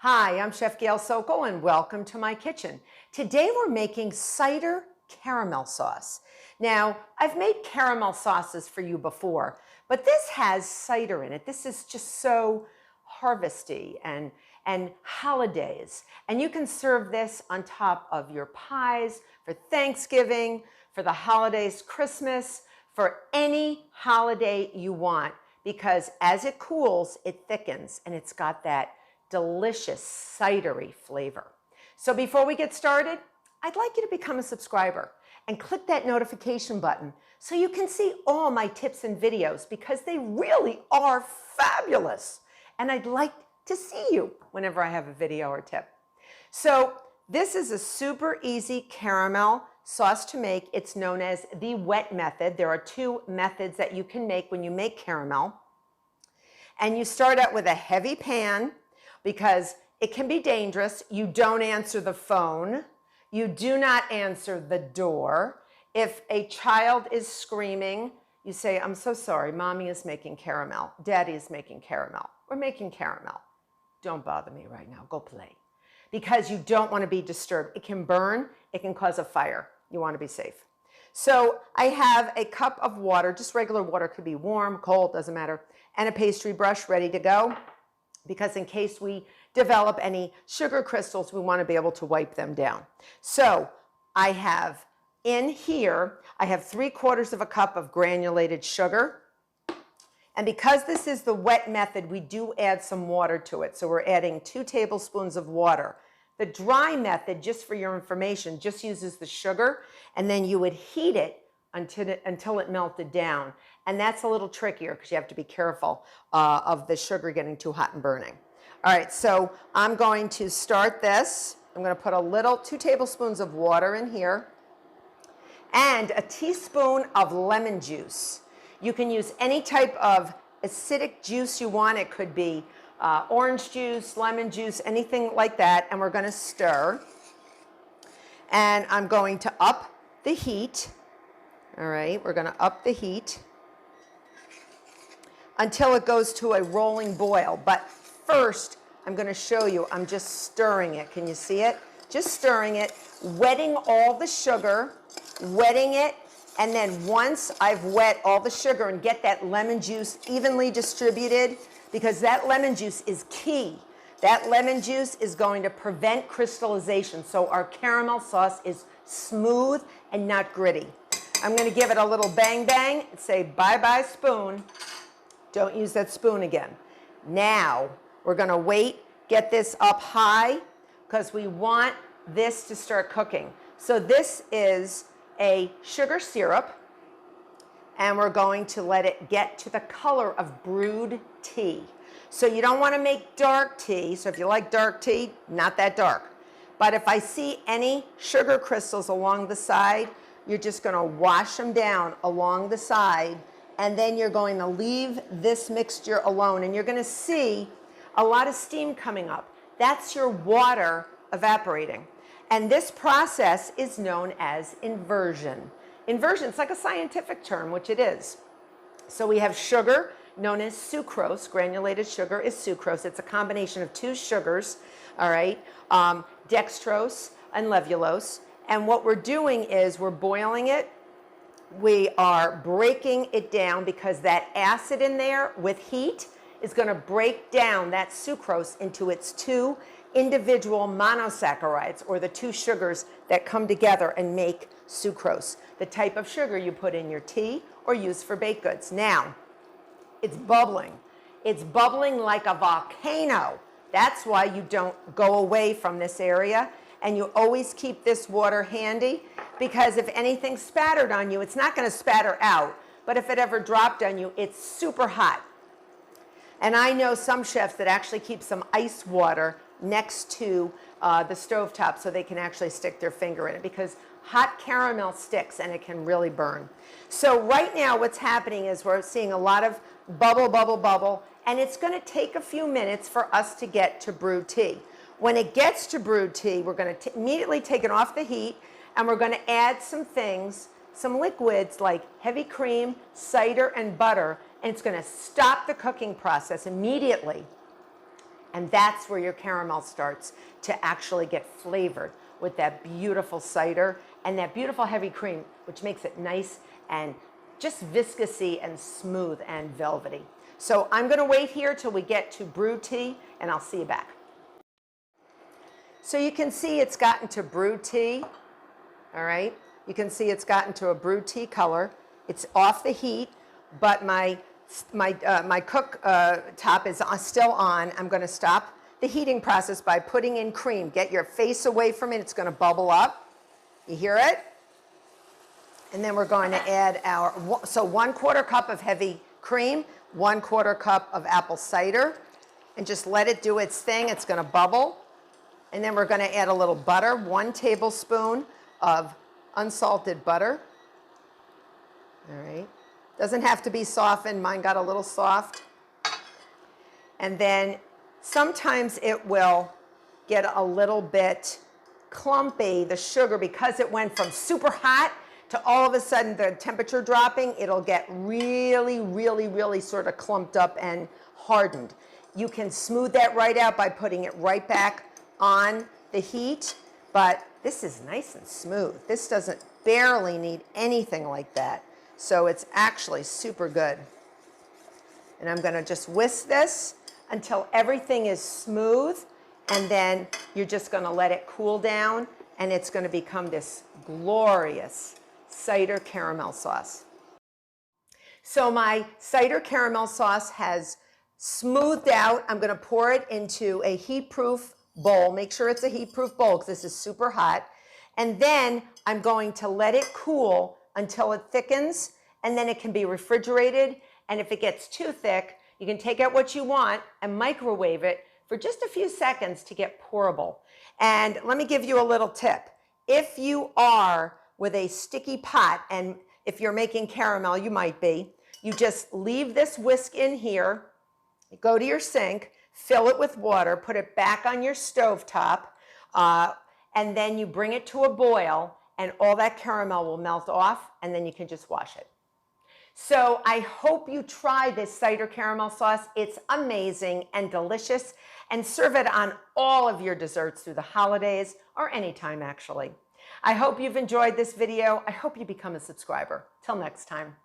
Hi, I'm Chef Gail Sokol and welcome to my kitchen. Today we're making cider caramel sauce. Now, I've made caramel sauces for you before, but this has cider in it. This is just so harvesty and holidays. And you can serve this on top of your pies for Thanksgiving, for the holidays, Christmas, for any holiday you want, because as it cools, it thickens and it's got that delicious cidery flavor. So before we get started, I'd like you to become a subscriber and click that notification button so you can see all my tips and videos, because they really are fabulous. And I'd like to see you whenever I have a video or tip. So this is a super easy caramel sauce to make. It's known as the wet method. There are two methods that you can make when you make caramel. And you start out with a heavy pan, because it can be dangerous. You don't answer the phone. You do not answer the door. If a child is screaming, you say, "I'm so sorry, mommy is making caramel. Daddy is making caramel. We're making caramel. Don't bother me right now, go play." Because you don't want to be disturbed. It can burn, it can cause a fire. You want to be safe. So I have a cup of water, just regular water, could be warm, cold, doesn't matter, and a pastry brush ready to go, because in case we develop any sugar crystals, we want to be able to wipe them down. So I have in here, I have 3/4 of a cup of granulated sugar. And because this is the wet method, we do add some water to it. So we're adding 2 tablespoons of water. The dry method, just for your information, just uses the sugar, and then you would heat it until it melted down. And that's a little trickier because you have to be careful of the sugar getting too hot and burning. All right, so I'm going to start this. I'm going to put 2 tablespoons of water in here and a teaspoon of lemon juice. You can use any type of acidic juice you want. It could be orange juice, lemon juice, anything like that. And we're going to stir. And I'm going to up the heat. All right, we're going to up the heat until it goes to a rolling boil. But first, I'm going to show you, I'm just stirring it. Can you see it? Just stirring it, wetting all the sugar, wetting it. And then once I've wet all the sugar and get that lemon juice evenly distributed, because that lemon juice is key. That lemon juice is going to prevent crystallization, so our caramel sauce is smooth and not gritty. I'm going to give it a little bang bang and say bye-bye spoon. Don't use that spoon again. Now we're going to wait, get this up high, because we want this to start cooking. So this is a sugar syrup, and we're going to let it get to the color of brewed tea. So you don't want to make dark tea. So if you like dark tea, not that dark. But if I see any sugar crystals along the side, you're just going to wash them down along the side, and then you're going to leave this mixture alone, and you're going to see a lot of steam coming up. That's your water evaporating. And this process is known as inversion. Inversion, it's like a scientific term, which it is. So we have sugar, known as sucrose. Granulated sugar is sucrose. It's a combination of 2 sugars, all right, dextrose and levulose. And what we're doing is we're boiling it. We are breaking it down, because that acid in there with heat is going to break down that sucrose into its 2 individual monosaccharides, or the 2 sugars that come together and make sucrose, the type of sugar you put in your tea or use for baked goods. Now, it's bubbling. It's bubbling like a volcano. That's why you don't go away from this area, and you always keep this water handy, because if anything spattered on you, it's not going to spatter out, but if it ever dropped on you, it's super hot. And I know some chefs that actually keep some ice water next to the stovetop so they can actually stick their finger in it, because hot caramel sticks and it can really burn. So right now what's happening is we're seeing a lot of bubble, bubble, bubble, and it's going to take a few minutes for us to get to brewed tea. When it gets to brewed tea, we're going to immediately take it off the heat, and we're going to add some things, some liquids like heavy cream, cider, and butter, and it's going to stop the cooking process immediately. And that's where your caramel starts to actually get flavored with that beautiful cider and that beautiful heavy cream, which makes it nice and just viscousy and smooth and velvety. So I'm gonna wait here till we get to brewed tea, and I'll see you back. So you can see it's gotten to brewed tea, all right? You can see it's gotten to a brewed tea color. It's off the heat, but my cook top is still on. I'm gonna stop the heating process by putting in cream. Get your face away from it, it's gonna bubble up. You hear it? And then we're going to add our, so 1/4 cup of heavy cream, 1/4 cup of apple cider, and just let it do its thing. It's gonna bubble. And then we're gonna add a little butter, 1 tablespoon of unsalted butter. All right, doesn't have to be softened. Mine got a little soft. And then sometimes it will get a little bit clumpy, the sugar, because it went from super hot to all of a sudden the temperature dropping, it'll get really, really, really sort of clumped up and hardened. You can smooth that right out by putting it right back on the heat, but this is nice and smooth. This doesn't barely need anything like that. So it's actually super good. And I'm gonna just whisk this until everything is smooth, and then you're just gonna let it cool down, and it's gonna become this glorious cider caramel sauce. So my cider caramel sauce has smoothed out. I'm gonna pour it into a heat-proof bowl. Make sure it's a heat-proof bowl because this is super hot. And then I'm going to let it cool until it thickens, and then it can be refrigerated. And if it gets too thick, you can take out what you want and microwave it for just a few seconds to get pourable. And let me give you a little tip. If you are with a sticky pot, and if you're making caramel, you might be, you just leave this whisk in here, go to your sink, fill it with water, put it back on your stove top, and then you bring it to a boil, and all that caramel will melt off, and then you can just wash it. So I hope you try this cider caramel sauce. It's amazing and delicious, and serve it on all of your desserts through the holidays or anytime actually. I hope you've enjoyed this video. I hope you become a subscriber. Till next time.